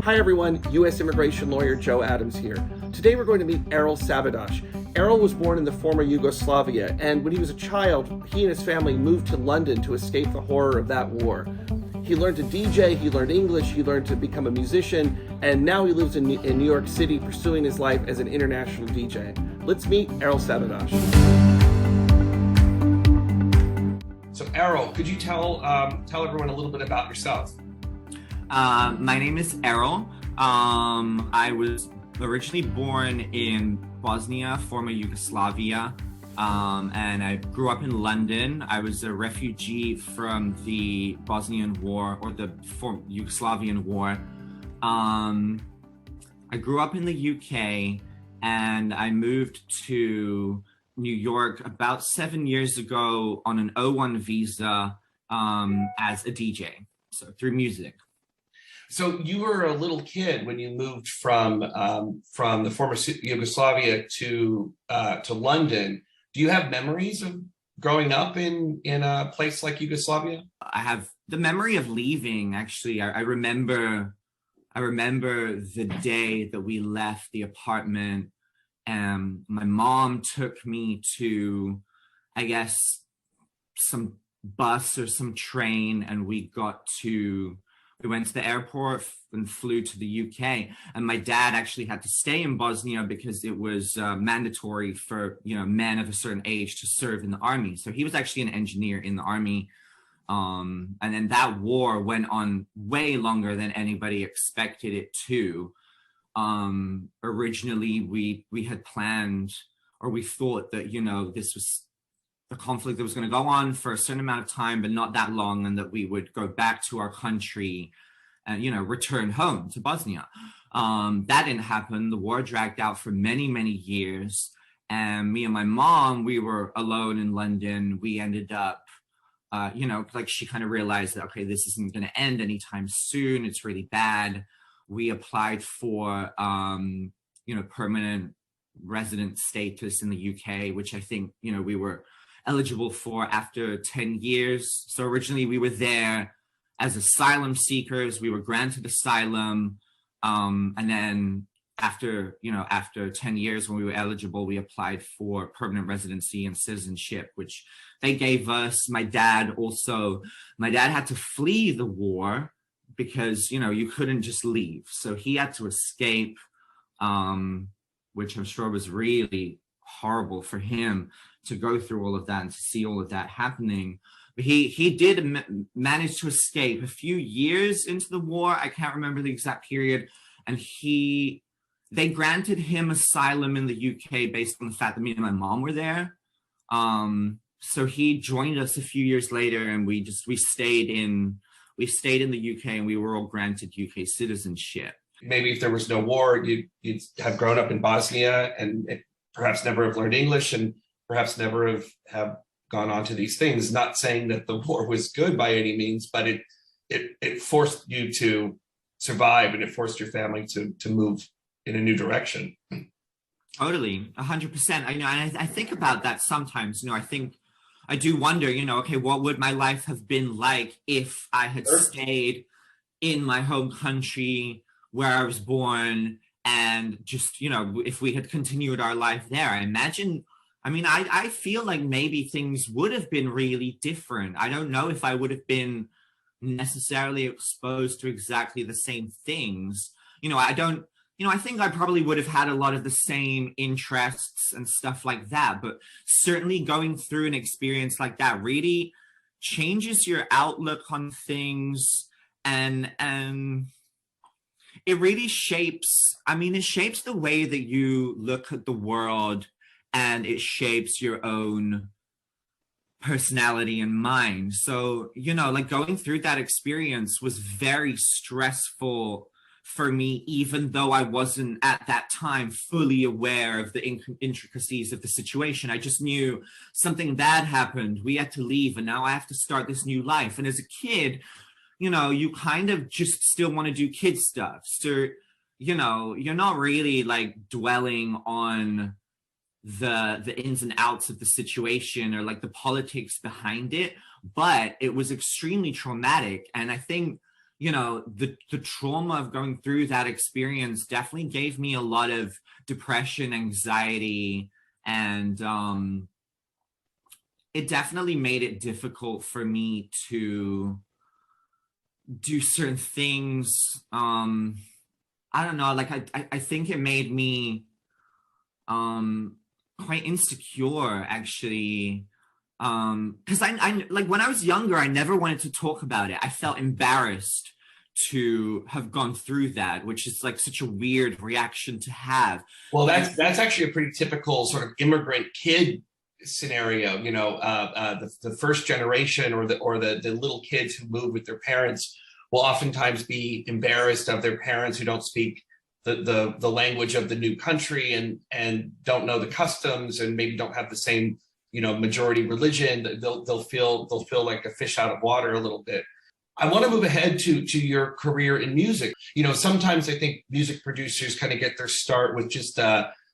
Hi everyone, U.S. immigration lawyer Joe Adams here. Today we're going to meet Erol Sabadosh. Erol was born in the former Yugoslavia, and when he was a child, he and his family moved to London to escape the horror of that war. He learned to DJ, he learned English, he learned to become a musician, and now he lives in New York City pursuing his life as an international DJ. Let's meet Erol Sabadosh. So Erol, could you tell everyone a little bit about yourself? My name is Erol. I was originally born in Bosnia, former Yugoslavia, and I grew up in London. I was a refugee from the Bosnian War, or the Yugoslavian War. I grew up in the UK, and I moved to New York about 7 years ago on an O1 visa as a DJ, so through music. So you were a little kid when you moved from the former Yugoslavia to London. Do you have memories of growing up in a place like Yugoslavia? I have the memory of leaving. Actually, I remember the day that we left the apartment, and my mom took me to, I guess, some bus or some train, and we went to the airport and flew to the UK. And my dad actually had to stay in Bosnia because it was mandatory for, men of a certain age to serve in the army. So he was actually an engineer in the army. And then that war went on way longer than anybody expected it to. Originally, we had planned, or we thought that, this was a conflict that was going to go on for a certain amount of time, but not that long, and that we would go back to our country and, return home to Bosnia. That didn't happen. The war dragged out for many, many years. And me and my mom, we were alone in London. We ended up, she kind of realized that, okay, this isn't going to end anytime soon. It's really bad. We applied for, permanent resident status in the UK, which I think, we were eligible for after 10 years. So originally we were there as asylum seekers. We were granted asylum. And then after 10 years, when we were eligible, we applied for permanent residency and citizenship, which they gave us. My dad had to flee the war because, you couldn't just leave. So he had to escape, which I'm sure was really horrible for him to go through all of that and to see all of that happening. But he did manage to escape a few years into the war. I can't remember the exact period. And they granted him asylum in the UK based on the fact that me and my mom were there. So he joined us a few years later, and we stayed in the UK, and we were all granted UK citizenship. Maybe if there was no war, you'd have grown up in Bosnia and perhaps never have learned English, and perhaps never have gone on to these things. Not saying that the war was good by any means, but it forced you to survive, and it forced your family to move in a new direction. Totally, 100%. I think about that sometimes. I do wonder, okay, what would my life have been like if I had stayed in my home country where I was born, and just, if we had continued our life there? I feel like maybe things would have been really different. I don't know if I would have been necessarily exposed to exactly the same things. I think I probably would have had a lot of the same interests and stuff like that, but certainly going through an experience like that really changes your outlook on things, and it really shapes the way that you look at the world, and it shapes your own personality and mind. So, going through that experience was very stressful for me, even though I wasn't at that time fully aware of the intricacies of the situation. I just knew something bad happened. We had to leave, and now I have to start this new life. And as a kid, you kind of just still want to do kid stuff. So, you're not really like dwelling on the ins and outs of the situation or like the politics behind it, but it was extremely traumatic. And I think you know, the trauma of going through that experience definitely gave me a lot of depression, anxiety, and it definitely made it difficult for me to do certain things. I don't know, like I think it made me quite insecure, actually. Because I like, when I was younger, I never wanted to talk about it. I felt embarrassed to have gone through that, which is like such a weird reaction to have. Well, that's actually a pretty typical sort of immigrant kid scenario. You know, the first generation or the little kids who move with their parents will oftentimes be embarrassed of their parents who don't speak the language of the new country and don't know the customs and maybe don't have the same, you know, majority religion. They'll feel like a fish out of water a little bit. I want to move ahead to your career in music. You know, sometimes I think music producers kind of get their start with just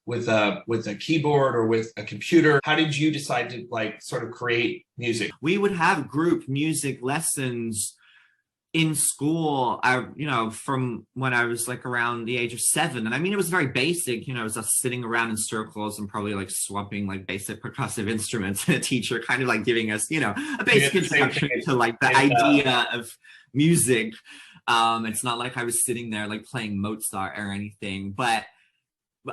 with a keyboard or with a computer. How did you decide to like sort of create music? We would have group music lessons in school, you know, from when I was like around the age of 7. And I mean, it was very basic, you know, it was us sitting around in circles and probably like swapping like basic percussive instruments, and a teacher kind of like giving us, you know, a basic introduction to like the idea of music. It's not like I was sitting there like playing Mozart or anything, but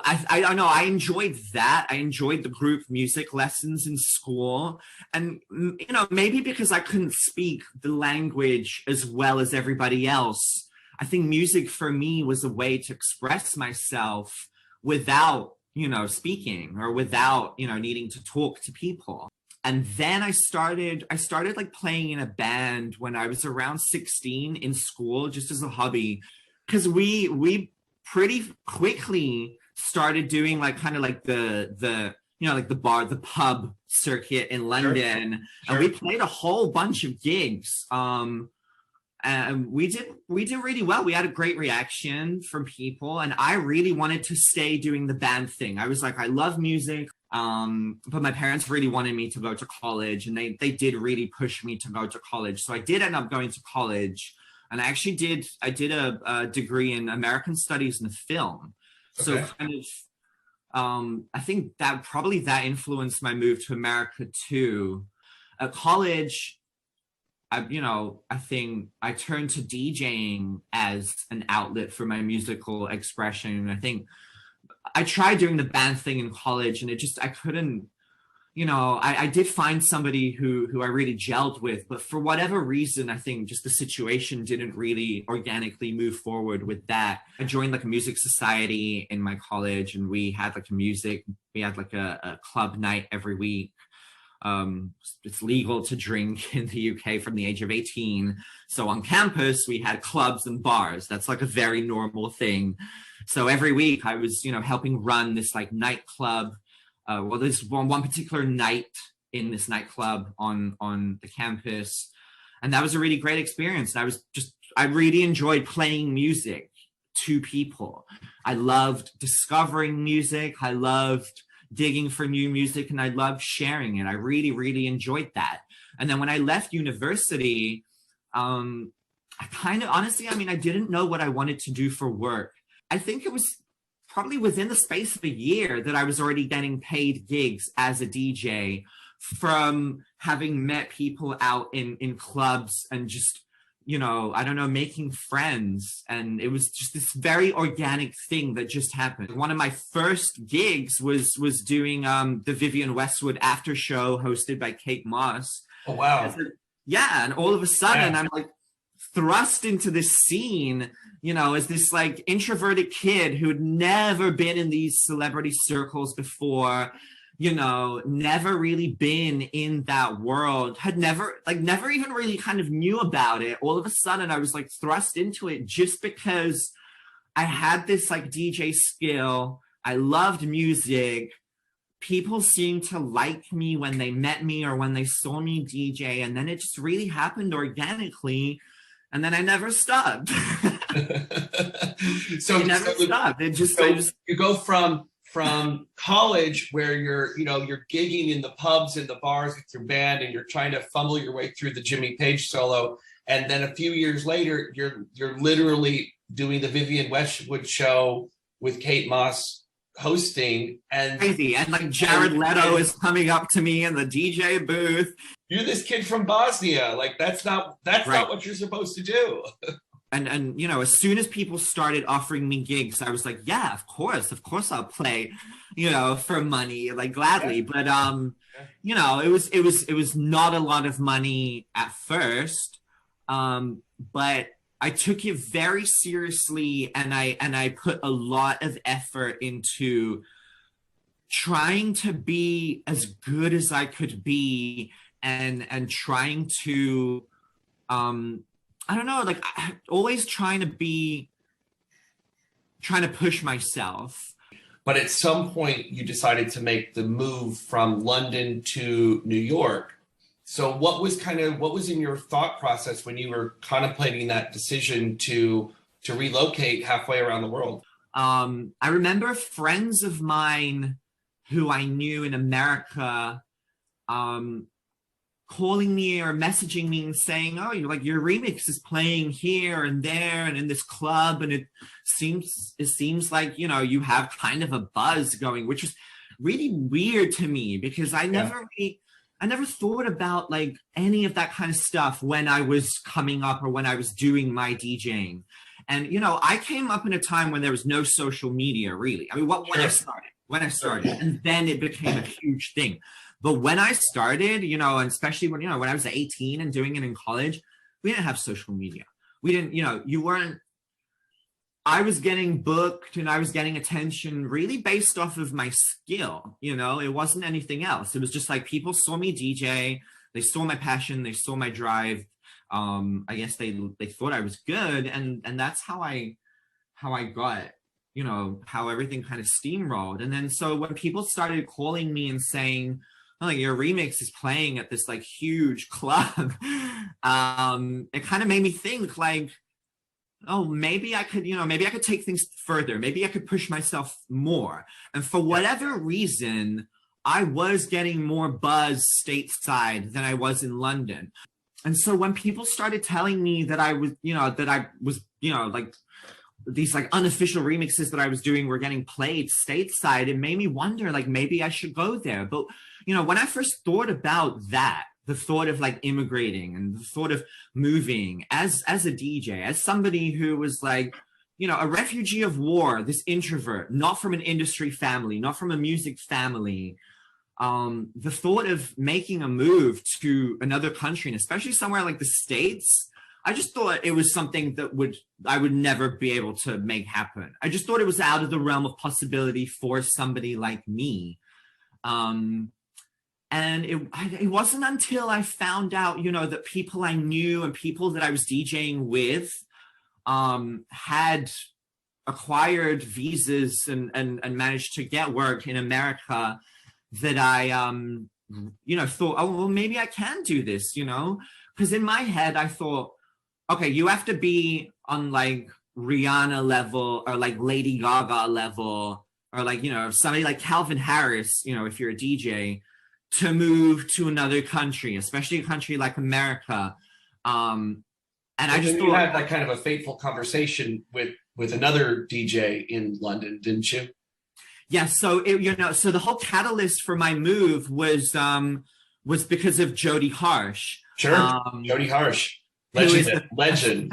I don't know, I enjoyed that. I enjoyed the group music lessons in school. And, you know, maybe because I couldn't speak the language as well as everybody else, I think music for me was a way to express myself without, you know, speaking or without, you know, needing to talk to people. And then I started like playing in a band when I was around 16 in school, just as a hobby, because we pretty quickly started doing like kind of like the you know, like the pub circuit in London. Sure. And we played a whole bunch of gigs. And we did really well. We had a great reaction from people, and I really wanted to stay doing the band thing. I was like, I love music, but my parents really wanted me to go to college, and they did really push me to go to college. So I did end up going to college, and I did a degree in American Studies and Film. So kind of, I think that influenced my move to America too. At college, I think I turned to DJing as an outlet for my musical expression. I think I tried doing the band thing in college, and I couldn't, you know, I did find somebody who I really gelled with, but for whatever reason, I think just the situation didn't really organically move forward with that. I joined like a music society in my college, and we had like a club night every week. It's legal to drink in the UK from the age of 18. So on campus, we had clubs and bars. That's like a very normal thing. So every week I was, you know, helping run this like nightclub. There's one particular night in this nightclub on the campus, and that was a really great experience. And I really enjoyed playing music to people. I loved discovering music. I loved digging for new music, and I loved sharing it. I really, really enjoyed that. And then when I left university, I didn't know what I wanted to do for work. I think it was probably within the space of a year that I was already getting paid gigs as a DJ from having met people out in clubs and just, you know, I don't know, making friends. And it was just this very organic thing that just happened. One of my first gigs was doing the Vivienne Westwood after show hosted by Kate Moss. Oh, wow. And all of a sudden I'm like thrust into this scene, you know, as this like introverted kid who had never been in these celebrity circles before, you know, never really been in that world, never even really kind of knew about it. All of a sudden I was like thrust into it just because I had this like DJ skill. I loved music. People seemed to like me when they met me or when they saw me DJ. And then it just really happened organically. And then I never stopped. So you go from college where you're gigging in the pubs and the bars with your band, and you're trying to fumble your way through the Jimmy Page solo, and then a few years later, you're literally doing the Vivienne Westwood show with Kate Moss hosting, and crazy. And like Jared Leto is coming up to me in the DJ booth. You're this kid from Bosnia. Like that's not what you're supposed to do. And you know, as soon as people started offering me gigs, I was like, yeah, of course I'll play, you know, for money, like gladly. But you know, it was not a lot of money at first, but I took it very seriously, and I put a lot of effort into trying to be as good as I could be, and trying to I don't know, like always trying to push myself. But at some point you decided to make the move from London to New York. So what was in your thought process when you were contemplating that decision to relocate halfway around the world? I remember friends of mine who I knew in America calling me or messaging me and saying, oh, you're like, your remix is playing here and there and in this club, and it seems like, you know, you have kind of a buzz going, which is really weird to me, because I never thought about like any of that kind of stuff when I was coming up or when I was doing my DJing. And, you know, I came up in a time when there was no social media, really. I mean, when I started, and then it became a huge thing. But when I started, you know, and especially when I was 18 and doing it in college, we didn't have social media. We didn't, you know, I was getting booked and I was getting attention really based off of my skill. You know, it wasn't anything else. It was just like people saw me DJ, they saw my passion, they saw my drive. I guess they thought I was good, and that's how I got, you know, how everything kind of steamrolled. And then so when people started calling me and saying, oh, like, your remix is playing at this like huge club, it kind of made me think like, oh, maybe I could take things further. Maybe I could push myself more. And for whatever reason, I was getting more buzz stateside than I was in London. And so when people started telling me that I was, like these like unofficial remixes that I was doing were getting played stateside, it made me wonder, like, maybe I should go there. But, you know, when I first thought about that, the thought of like immigrating and the thought of moving as a DJ, as somebody who was like, you know, a refugee of war, this introvert, not from an industry family, not from a music family, the thought of making a move to another country, and especially somewhere like the States, I just thought it was something that I would never be able to make happen. I just thought it was out of the realm of possibility for somebody like me. And it wasn't until I found out, you know, that people I knew and people that I was DJing with had acquired visas and managed to get work in America, that I, you know, thought, oh, well, maybe I can do this, you know? Because in my head, I thought, okay, you have to be on like Rihanna level or like Lady Gaga level, or like, you know, somebody like Calvin Harris, you know, if you're a DJ, to move to another country, especially a country like America. And I just thought, you had that kind of a fateful conversation with another DJ in London, didn't you? Yeah, so so the whole catalyst for my move was because of Jody Harsh. Sure, Jody Harsh, legend,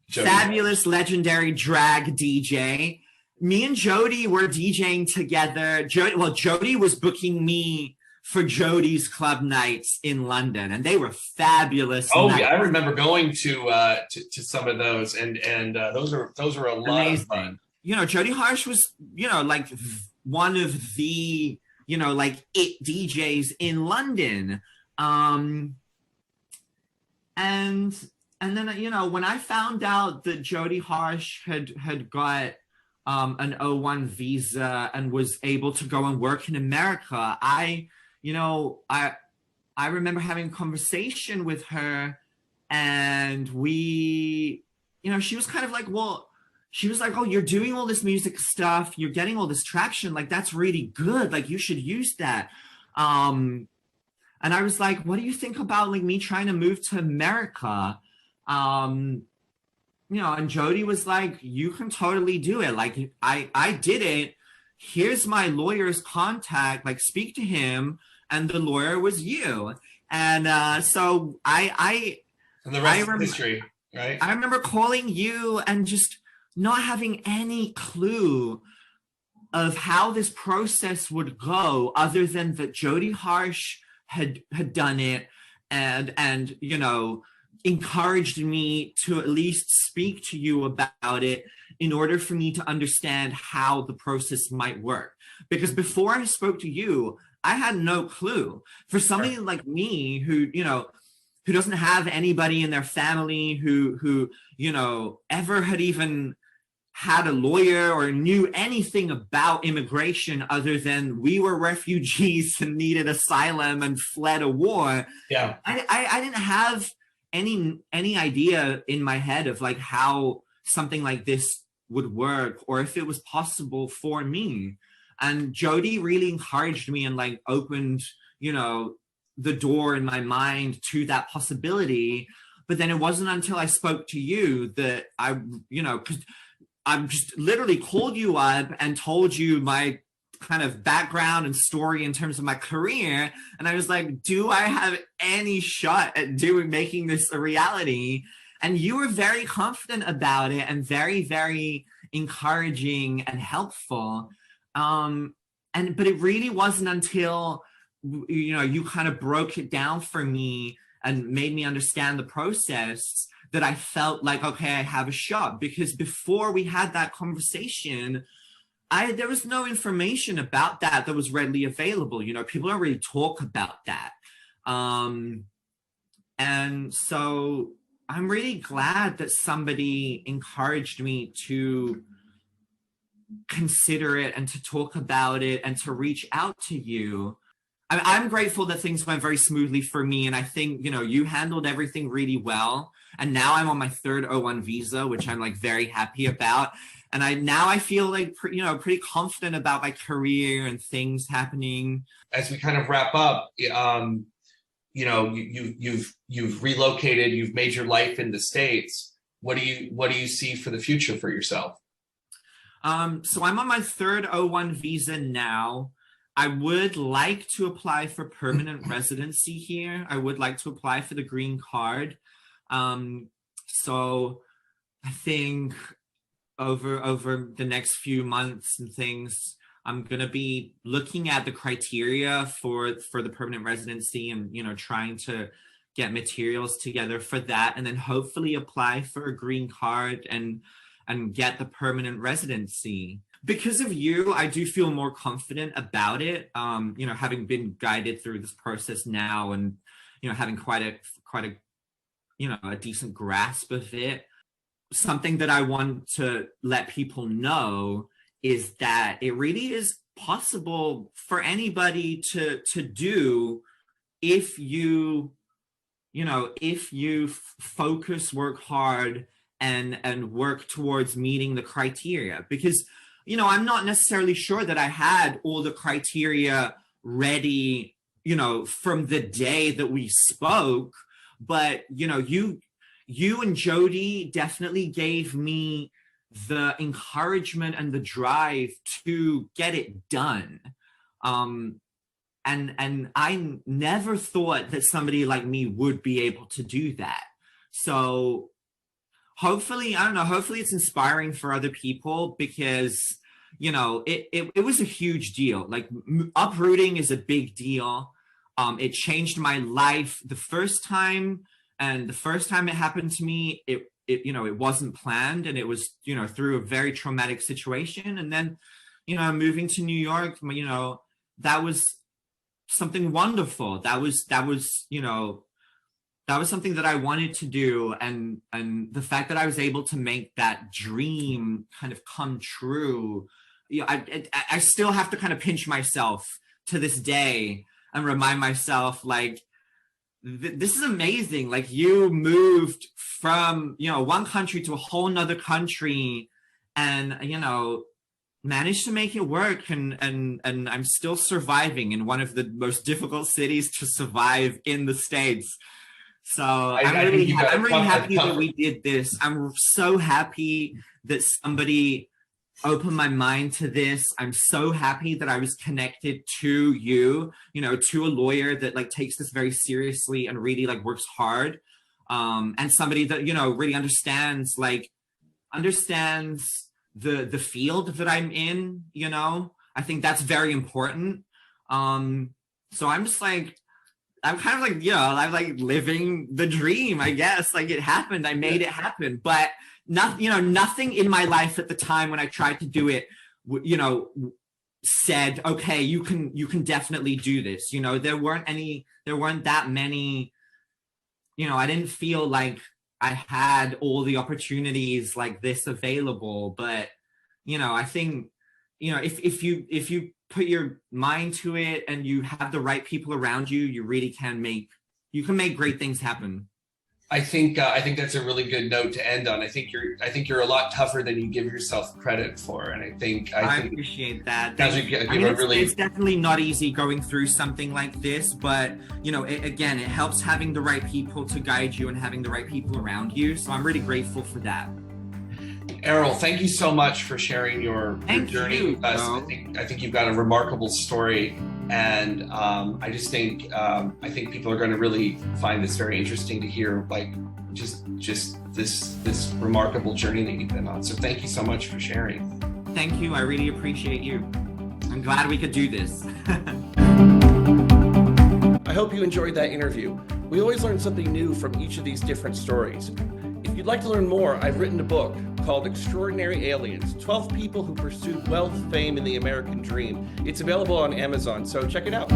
fabulous, legendary drag DJ. Me and Jody were DJing together. Jody was booking me for Jody's club nights in London, and they were fabulous. Oh, nights. Yeah, I remember going to some of those, and those are a lot of fun. You know, Jody Harsh was, you know, like one of the, you know, like it DJs in London. And then, you know, when I found out that Jody Harsh had got an O1 visa and was able to go and work in America, I remember having a conversation with her, and we, you know, she was kind of like, well, she was like, oh, you're doing all this music stuff, you're getting all this traction, like, that's really good, like, you should use that. And And I was like, what do you think about like me trying to move to America? And Jody was like, you can totally do it. Like, I did it. Here's my lawyer's contact, like speak to him. And the lawyer was you. And so and the rest is history, right? I remember calling you and just not having any clue of how this process would go, other than that Jody Harsh had done it and encouraged me to at least speak to you about it in order for me to understand how the process might work. Because before I spoke to you, I had no clue. For somebody like me who doesn't have anybody in their family who ever had even had a lawyer or knew anything about immigration other than we were refugees and needed asylum and fled a war. Yeah. I didn't have any idea in my head of like how something like this would work or if it was possible for me. And Jody really encouraged me and like opened, the door in my mind to that possibility. But then it wasn't until I spoke to you that because I'm just literally called you up and told you my kind of background and story in terms of my career. And I was like, do I have any shot at making this a reality? And you were very confident about it and very, very encouraging and helpful. But it really wasn't until, you kind of broke it down for me and made me understand the process that I felt like, okay, I have a shot. Because before we had that conversation, there was no information about that was readily available. People don't really talk about that. And so I'm really glad that somebody encouraged me to consider it and to talk about it and to reach out to you. I'm grateful that things went very smoothly for me. And I think, you handled everything really well. And now I'm on my third O1 visa, which I'm like very happy about. And I feel like, pretty confident about my career and things happening. As we kind of wrap up, you've relocated, you've made your life in the States. What do you see for the future for yourself? So I'm on my third O1 visa now. I would like to apply for permanent residency here. I would like to apply for the green card. So I think over the next few months and things, I'm going to be looking at the criteria for the permanent residency and, trying to get materials together for that, and then hopefully apply for a green card and get the permanent residency. Because of you, I do feel more confident about it. Having been guided through this process now and, having quite a decent grasp of it. Something that I want to let people know is that it really is possible for anybody to do if you focus, work hard, and work towards meeting the criteria. Because I'm not necessarily sure that I had all the criteria ready, from the day that we spoke, but, you and Jody definitely gave me the encouragement and the drive to get it done. And I never thought that somebody like me would be able to do that. So hopefully it's inspiring for other people, because, it was a huge deal. Like, uprooting is a big deal. It changed my life the first time. And the first time it happened to me, it wasn't planned, and it was, through a very traumatic situation. And then, moving to New York, that was something wonderful. That was something that I wanted to do. And the fact that I was able to make that dream kind of come true, I still have to kind of pinch myself to this day and remind myself, like, this is amazing. Like, you moved from, one country to a whole nother country, and, managed to make it work, and I'm still surviving in one of the most difficult cities to survive in the States. So I'm really happy that we did this. I'm so happy that somebody opened my mind to this. I'm so happy that I was connected to you, to a lawyer that like takes this very seriously and really like works hard. And somebody that, really understands the field that I'm in, I think that's very important. So I'm just like, I'm kind of like, I'm like living the dream, I guess. Like it happened, I made it happen. But nothing in my life at the time when I tried to do it, said, okay, you can definitely do this. There weren't that many, I didn't feel like I had all the opportunities like this available. But, I think, if you put your mind to it and you have the right people around you, you really can make great things happen. I think that's a really good note to end on. I think you're a lot tougher than you give yourself credit for, and I think appreciate that. It's definitely not easy going through something like this, but it helps having the right people to guide you and having the right people around you. So I'm really grateful for that. Erol, thank you so much for sharing your journey with us. I think you've got a remarkable story, and I just think people are going to really find this very interesting to hear, like just this remarkable journey that you've been on. So thank you so much for sharing. Thank you. I really appreciate you. I'm glad we could do this. I hope you enjoyed that interview. We always learn something new from each of these different stories. If you'd like to learn more, I've written a book called Extraordinary Aliens, 12 People Who Pursued Wealth, Fame, and the American Dream. It's available on Amazon, so check it out.